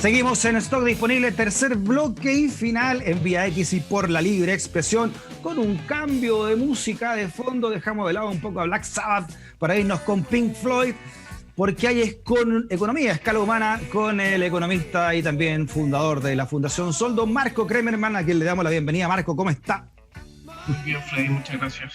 Seguimos en stock disponible, tercer bloque y final en Vía X y por la libre expresión. Con un cambio de música de fondo, dejamos de lado un poco a Black Sabbath para irnos con Pink Floyd, porque hay economía a escala humana con el economista y también fundador de la Fundación Soldo, Marco Kremerman, a quien le damos la bienvenida. Marco, ¿cómo está? Muy bien, Freddy, muchas gracias.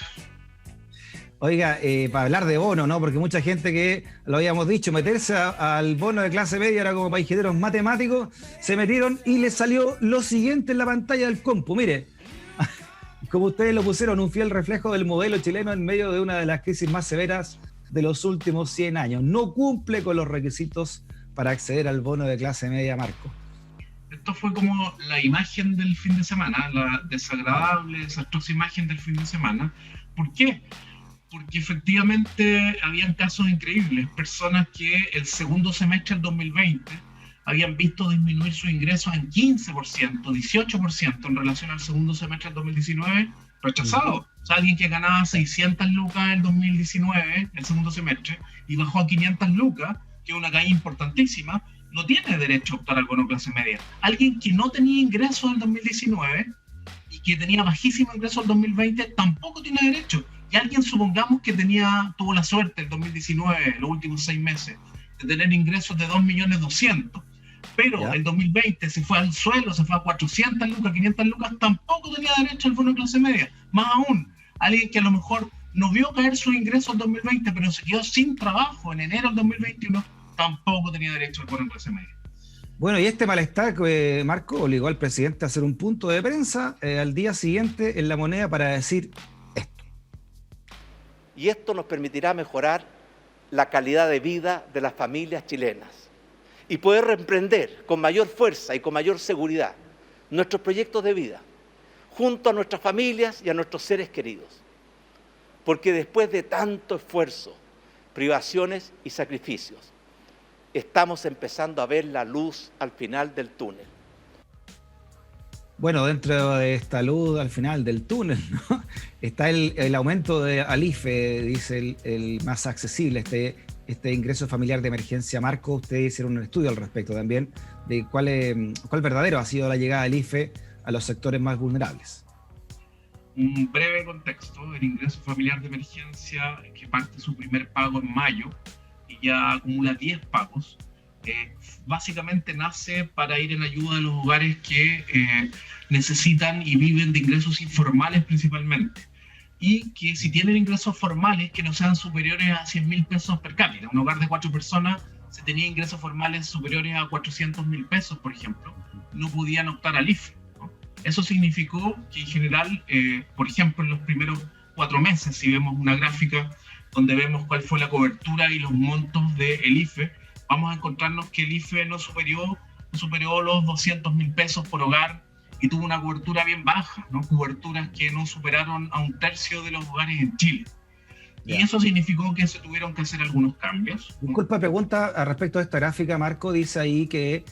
Oiga, para hablar de bono, ¿no? Porque mucha gente que, lo habíamos dicho, meterse al bono de clase media era como para ingenieros matemáticos, se metieron y les salió lo siguiente en la pantalla del compu. Mire, como ustedes lo pusieron, un fiel reflejo del modelo chileno en medio de una de las crisis más severas de los últimos 100 años. No cumple con los requisitos para acceder al bono de clase media, Marco. Esto fue como la imagen del fin de semana, la desagradable, desastrosa imagen del fin de semana. ¿Por qué? Porque efectivamente habían casos increíbles, personas que el segundo semestre del 2020 habían visto disminuir sus ingresos en 15%, 18% en relación al segundo semestre del 2019, rechazado. O sea, alguien que ganaba 600 lucas en el 2019, el segundo semestre, y bajó a 500 lucas, que es una caída importantísima, no tiene derecho a optar al bono clase media. Alguien que no tenía ingresos en el 2019 y que tenía bajísimo ingreso en el 2020, tampoco tiene derecho. Y alguien, supongamos que tuvo la suerte en 2019, los últimos 6 meses, de tener ingresos de 2.200.000, pero el 2020 se fue al suelo, se fue a 400 lucas, 500 lucas, tampoco tenía derecho al bono de clase media. Más aún, alguien que a lo mejor no vio caer sus ingresos en 2020, pero se quedó sin trabajo en enero del 2021, tampoco tenía derecho al bono de clase media. Bueno, y este malestar, Marco, obligó al presidente a hacer un punto de prensa al día siguiente en La Moneda para decir esto. Y esto nos permitirá mejorar la calidad de vida de las familias chilenas y poder reemprender con mayor fuerza y con mayor seguridad nuestros proyectos de vida junto a nuestras familias y a nuestros seres queridos. Porque después de tanto esfuerzo, privaciones y sacrificios, estamos empezando a ver la luz al final del túnel. Bueno, dentro de esta luz al final del túnel, ¿no? Está el aumento al IFE, dice el más accesible, este ingreso familiar de emergencia. Marco, ustedes hicieron un estudio al respecto también de cuál verdadero ha sido la llegada del IFE a los sectores más vulnerables. Un breve contexto: el ingreso familiar de emergencia, que parte su primer pago en mayo y ya acumula 10 pagos, básicamente nace para ir en ayuda de los hogares que necesitan y viven de ingresos informales principalmente, y que si tienen ingresos formales que no sean superiores a 100.000 pesos per cápita. Un hogar de 4 personas, si tenía ingresos formales superiores a 400.000 pesos, por ejemplo, no podían optar al IFE, ¿no? Eso significó que en general, por ejemplo, en los primeros 4 meses, si vemos una gráfica donde vemos cuál fue la cobertura y los montos del IFE, vamos a encontrarnos que el IFE no superó los 200.000 pesos por hogar y tuvo una cobertura bien baja, ¿no? Coberturas que no superaron a 1/3 de los hogares en Chile. Y eso significó que se tuvieron que hacer algunos cambios. Disculpa, pregunta al respecto de esta gráfica, Marco. Dice ahí que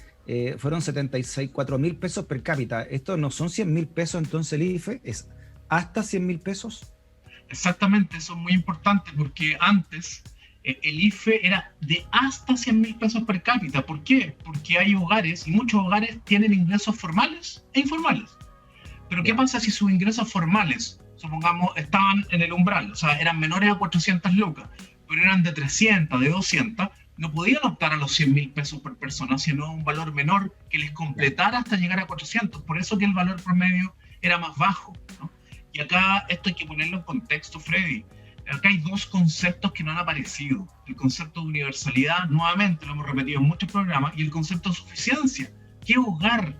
fueron 74.000 pesos per cápita. ¿Esto no son 100.000 pesos entonces el IFE? ¿Es hasta 100.000 pesos? Exactamente, eso es muy importante porque antes el IFE era de hasta 100.000 pesos per cápita. ¿Por qué? Porque hay hogares, y muchos hogares tienen ingresos formales e informales. Pero ¿qué pasa si sus ingresos formales, supongamos, estaban en el umbral? O sea, eran menores a 400 lucas, pero eran de 300, de 200, no podían optar a los 100.000 pesos por persona, sino un valor menor que les completara hasta llegar a 400. Por eso que el valor promedio era más bajo, ¿no? Y acá esto hay que ponerlo en contexto, Freddy. Acá hay 2 conceptos que no han aparecido. El concepto de universalidad, nuevamente lo hemos repetido en muchos programas, y el concepto de suficiencia. ¿Qué hogar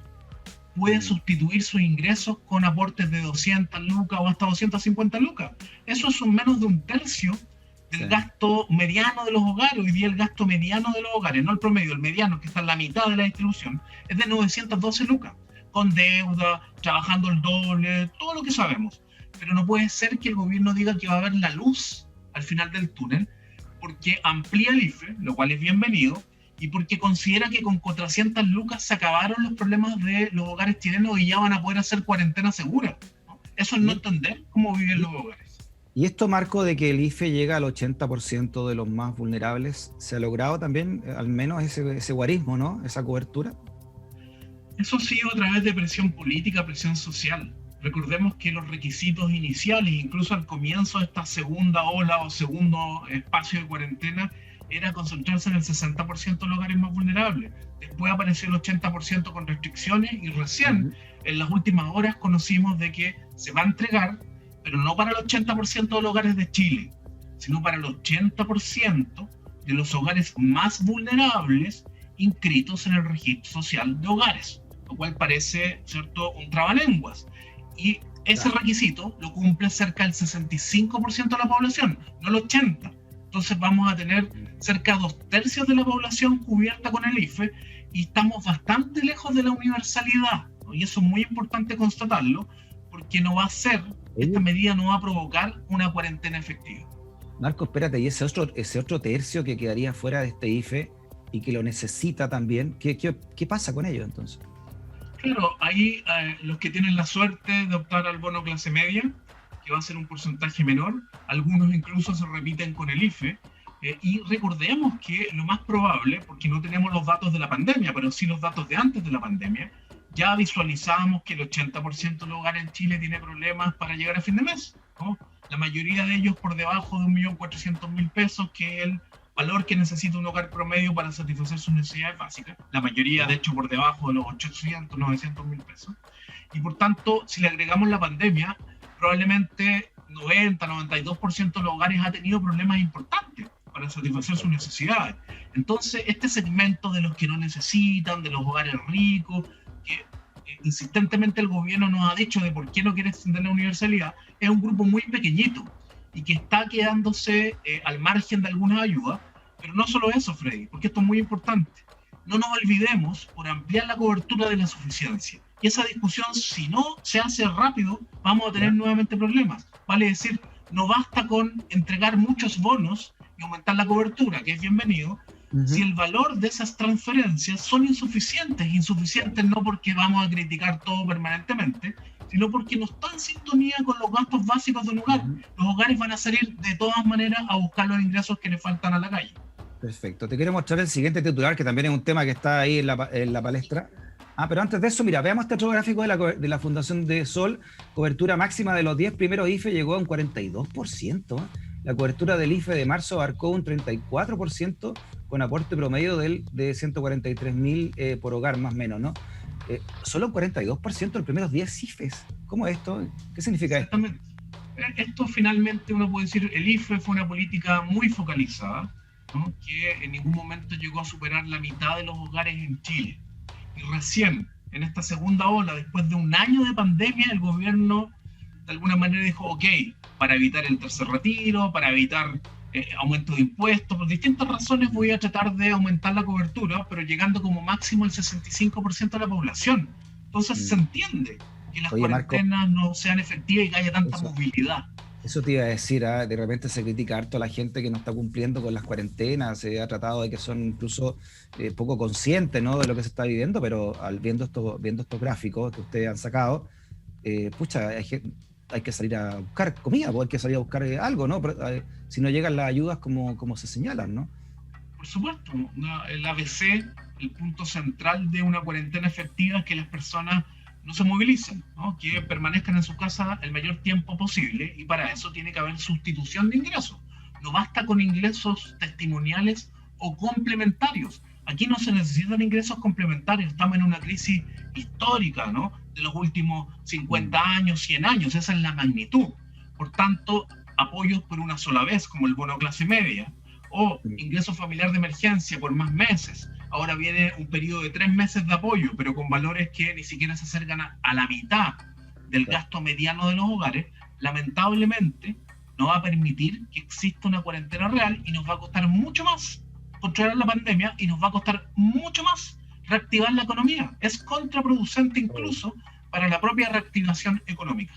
puede sustituir sus ingresos con aportes de 200 lucas o hasta 250 lucas? Eso es menos de 1/3 del gasto mediano de los hogares. Hoy día el gasto mediano de los hogares, no el promedio, el mediano, que está en la mitad de la distribución, es de 912 lucas, con deuda, trabajando el doble, todo lo que sabemos. Pero no puede ser que el gobierno diga que va a haber la luz al final del túnel, porque amplía el IFE, lo cual es bienvenido, y porque considera que con 400 lucas se acabaron los problemas de los hogares chilenos y ya van a poder hacer cuarentena segura, ¿no? Eso es no entender cómo viven los hogares. Y esto, Marco, de que el IFE llega al 80% de los más vulnerables, ¿se ha logrado también al menos ese guarismo, ¿no? Esa cobertura? Eso ha sido a través de presión política, presión social. Recordemos que los requisitos iniciales, incluso al comienzo de esta segunda ola o segundo espacio de cuarentena, era concentrarse en el 60% de los hogares más vulnerables. Después apareció el 80% con restricciones y recién en las últimas horas conocimos de que se va a entregar, pero no para el 80% de los hogares de Chile, sino para el 80% de los hogares más vulnerables inscritos en el registro social de hogares, lo cual parece, ¿cierto?, un trabalenguas. Y ese requisito lo cumple cerca del 65% de la población, no el 80%. Entonces vamos a tener cerca de 2/3 de la población cubierta con el IFE y estamos bastante lejos de la universalidad, ¿no? Y eso es muy importante constatarlo, porque no va a ser, esta medida no va a provocar una cuarentena efectiva. Marco, espérate, y ese otro tercio que quedaría fuera de este IFE y que lo necesita también, ¿qué pasa con ello entonces? Claro, ahí los que tienen la suerte de optar al bono clase media, que va a ser un porcentaje menor, algunos incluso se repiten con el IFE, y recordemos que lo más probable, porque no tenemos los datos de la pandemia, pero sí los datos de antes de la pandemia, ya visualizábamos que el 80% de los hogares en Chile tiene problemas para llegar a fin de mes, ¿no? La mayoría de ellos por debajo de 1.400.000 pesos, que es el valor que necesita un hogar promedio para satisfacer sus necesidades básicas. La mayoría, de hecho, por debajo de los 800, 900.000 pesos. Y por tanto, si le agregamos la pandemia, probablemente 90-92% de los hogares ha tenido problemas importantes para satisfacer sus necesidades. Entonces, este segmento de los que no necesitan, de los hogares ricos, que insistentemente el gobierno nos ha dicho de por qué no quiere extender la universalidad, es un grupo muy pequeñito y que está quedándose al margen de algunas ayudas. Pero no solo eso, Freddy, porque esto es muy importante. No nos olvidemos por ampliar la cobertura de la suficiencia. Y esa discusión, si no se hace rápido, vamos a tener nuevamente problemas. Vale decir, no basta con entregar muchos bonos y aumentar la cobertura, que es bienvenido, si el valor de esas transferencias son insuficientes no porque vamos a criticar todo permanentemente, sino porque no está en sintonía con los gastos básicos de un hogar. Los hogares van a salir de todas maneras a buscar los ingresos que le faltan a la calle. Perfecto. Te quiero mostrar el siguiente titular, que también es un tema que está ahí en la palestra. Pero antes de eso, mira, veamos este otro gráfico de la Fundación de Sol. Cobertura máxima de los 10 primeros IFE llegó a un 42%. La cobertura del IFE de marzo abarcó un 34%, con aporte promedio de 143.000 por hogar, más o menos, ¿no? Solo un 42% de los primeros 10 IFEs. ¿Cómo es esto? ¿Qué significa esto? Esto finalmente uno puede decir, el IFE fue una política muy focalizada, ¿no?, que en ningún momento llegó a superar la mitad de los hogares en Chile. Y recién, en esta segunda ola, después de un año de pandemia, el gobierno de alguna manera dijo, ok, para evitar el tercer retiro, para evitar aumento de impuestos, por distintas razones voy a tratar de aumentar la cobertura, pero llegando como máximo el 65% de la población. Entonces se entiende que las cuarentenas no sean efectivas y que haya tanta movilidad. Eso te iba a decir, de repente se critica harto a la gente que no está cumpliendo con las cuarentenas, se ha tratado de que son incluso poco conscientes, ¿no?, de lo que se está viviendo, pero viendo estos gráficos que ustedes han sacado, hay que salir a buscar comida, hay que salir a buscar algo, ¿no? Si no llegan las ayudas como se señalan, ¿no? Por supuesto, el ABC, el punto central de una cuarentena efectiva es que las personas no se movilicen, ¿no?, que permanezcan en su casa el mayor tiempo posible, y para eso tiene que haber sustitución de ingresos. No basta con ingresos testimoniales o complementarios. Aquí no se necesitan ingresos complementarios, estamos en una crisis histórica, ¿no?, de los últimos 50 años, 100 años, esa es la magnitud. Por tanto, apoyos por una sola vez, como el bono clase media, o ingreso familiar de emergencia por más meses. Ahora viene un periodo de 3 meses de apoyo, pero con valores que ni siquiera se acercan a la mitad del gasto mediano de los hogares. Lamentablemente, no va a permitir que exista una cuarentena real y nos va a costar mucho más controlar la pandemia y nos va a costar mucho más reactivar la economía. Es contraproducente incluso para la propia reactivación económica.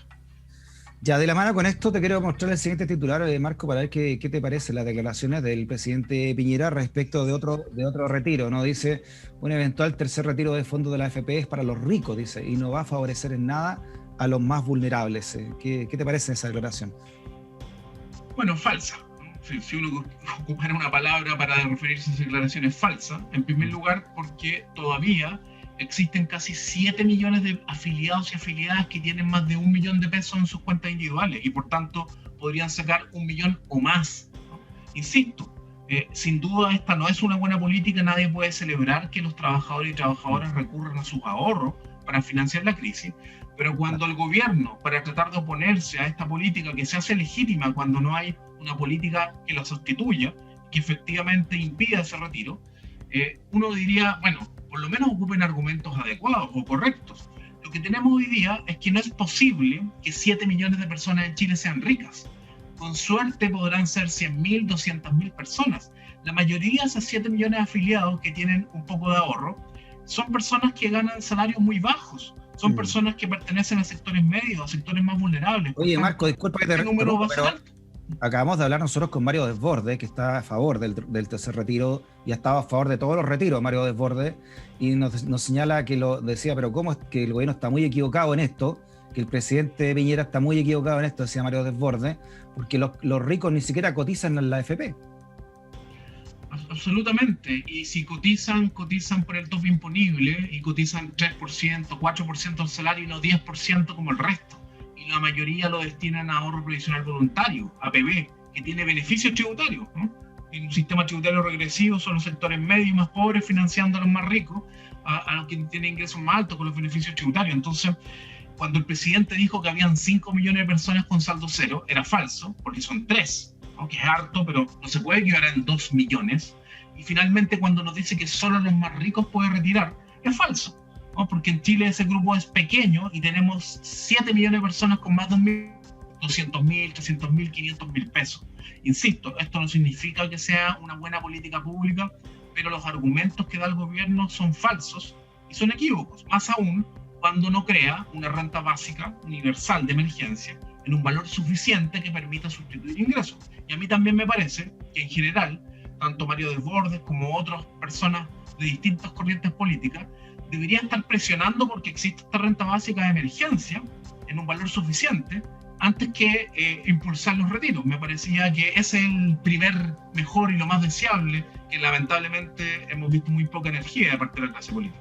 Ya, de la mano con esto, te quiero mostrar el siguiente titular, Marco, para ver qué te parece las declaraciones del presidente Piñera respecto de otro retiro, ¿no? Dice, un eventual tercer retiro de fondos de la AFP es para los ricos, dice, y no va a favorecer en nada a los más vulnerables. ¿Qué te parece esa declaración? Bueno, falsa. Si uno ocupara una palabra para referirse a esa declaración, es falsa. En primer lugar, porque todavía existen casi 7 millones de afiliados y afiliadas que tienen más de 1 millón de pesos en sus cuentas individuales y por tanto podrían sacar 1 millón o más, ¿no? Insisto, sin duda esta no es una buena política. Nadie puede celebrar que los trabajadores y trabajadoras recurran a sus ahorros para financiar la crisis, pero cuando el gobierno, para tratar de oponerse a esta política que se hace legítima cuando no hay una política que la sustituya, que efectivamente impida ese retiro, uno diría, bueno, por lo menos ocupen argumentos adecuados o correctos. Lo que tenemos hoy día es que no es posible que 7 millones de personas en Chile sean ricas. Con suerte podrán ser 100.000, 200.000 personas. La mayoría de esos 7 millones de afiliados que tienen un poco de ahorro son personas que ganan salarios muy bajos. Son personas que pertenecen a sectores medios, a sectores más vulnerables. Oye, Marco, disculpa que te interrumpa, pero acabamos de hablar nosotros con Mario Desbordes, que está a favor del tercer retiro y ha estado a favor de todos los retiros, Mario Desbordes, y nos señala que lo decía, pero ¿cómo es que el gobierno está muy equivocado en esto? Que el presidente Piñera está muy equivocado en esto, decía Mario Desbordes, porque los ricos ni siquiera cotizan en la AFP. Absolutamente, y si cotizan por el tope imponible y cotizan 3%, 4% del salario y no 10% como el resto. Y la mayoría lo destinan a ahorro previsional voluntario, APB, que tiene beneficios tributarios, ¿no? En un sistema tributario regresivo son los sectores medios y más pobres financiando a los más ricos, a los que tienen ingresos más altos con los beneficios tributarios. Entonces, cuando el presidente dijo que habían 5 millones de personas con saldo cero, era falso, porque son 3, aunque es harto, pero no se puede equivaler en 2 millones. Y finalmente, cuando nos dice que solo los más ricos pueden retirar, es falso, ¿no? Porque en Chile ese grupo es pequeño y tenemos 7 millones de personas con más de 200.000, 300.000, 500.000 pesos. Insisto, esto no significa que sea una buena política pública, pero los argumentos que da el gobierno son falsos y son equívocos, más aún cuando no crea una renta básica universal de emergencia en un valor suficiente que permita sustituir ingresos. Y a mí también me parece que en general, tanto Mario Desbordes como otras personas de distintas corrientes políticas deberían estar presionando porque existe esta renta básica de emergencia en un valor suficiente antes que impulsar los retiros. Me parecía que ese es el primer, mejor y lo más deseable, que lamentablemente hemos visto muy poca energía de parte de la clase política.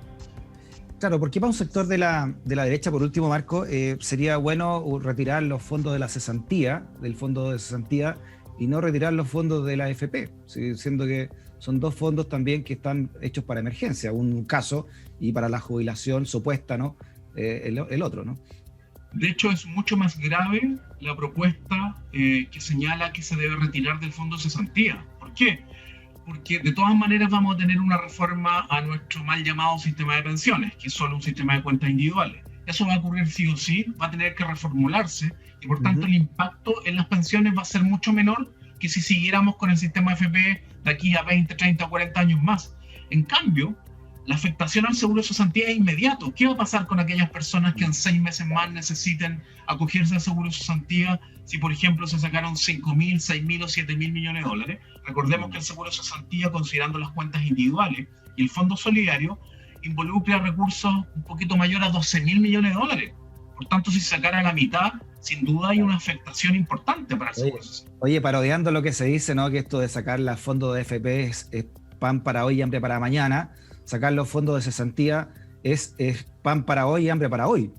Claro, porque para un sector de la derecha, por último, Marco, sería bueno retirar los fondos de la cesantía, del fondo de cesantía, y no retirar los fondos de la AFP, ¿sí? Siendo que son dos fondos también que están hechos para emergencia, un caso, y para la jubilación supuesta, ¿no? El otro, ¿no? De hecho, es mucho más grave la propuesta que señala que se debe retirar del fondo de cesantía. ¿Por qué? Porque de todas maneras vamos a tener una reforma a nuestro mal llamado sistema de pensiones, que es solo un sistema de cuentas individuales. Eso va a ocurrir sí o sí, va a tener que reformularse y por tanto el impacto en las pensiones va a ser mucho menor que si siguiéramos con el sistema FP de aquí a 20, 30, 40 años más. En cambio, la afectación al seguro de cesantía es inmediato. ¿Qué va a pasar con aquellas personas que en 6 meses más necesiten acogerse al seguro de cesantía si, por ejemplo, se sacaron 5.000, 6.000 o 7.000 millones de dólares? Recordemos que el seguro de cesantía, considerando las cuentas individuales y el fondo solidario, involucra recursos un poquito mayor a 12.000 millones de dólares. Por tanto, si se sacara la mitad, sin duda hay una afectación importante para el seguro de cesantía. Oye, parodiando lo que se dice, ¿no? Que esto de sacar los fondos de FP es pan para hoy y hambre para mañana. Sacar los fondos de cesantía es pan para hoy y hambre para hoy.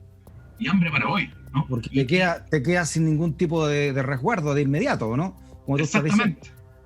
Y hambre para hoy, ¿no? Porque te queda sin ningún tipo de resguardo de inmediato, ¿no? Como tú estás diciendo.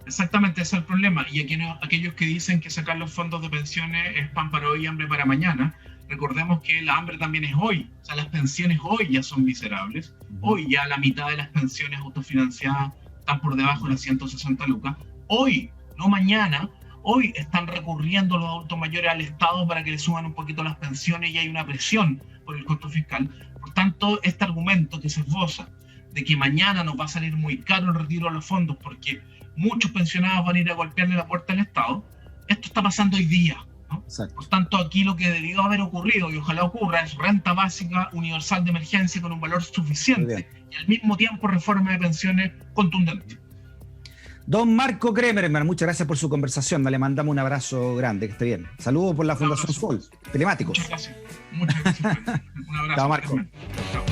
Exactamente, ese es el problema. Y aquellos que dicen que sacar los fondos de pensiones es pan para hoy y hambre para mañana, recordemos que la hambre también es hoy. O sea, las pensiones hoy ya son miserables. Hoy ya la mitad de las pensiones autofinanciadas están por debajo de las 160 lucas. Hoy, no mañana. Hoy están recurriendo los adultos mayores al Estado para que le suban un poquito las pensiones y hay una presión por el costo fiscal. Por tanto, este argumento que se esboza de que mañana nos va a salir muy caro el retiro de los fondos porque muchos pensionados van a ir a golpearle la puerta al Estado, esto está pasando hoy día, ¿no? Por tanto, aquí lo que debió haber ocurrido, y ojalá ocurra, es renta básica universal de emergencia con un valor suficiente y al mismo tiempo reforma de pensiones contundente. Don Marco Kremerman, muchas gracias por su conversación. Le mandamos un abrazo grande, que esté bien. Saludos por la Fundación Sol, telemáticos. Muchas gracias. Un abrazo. Chao, Marco. Chao.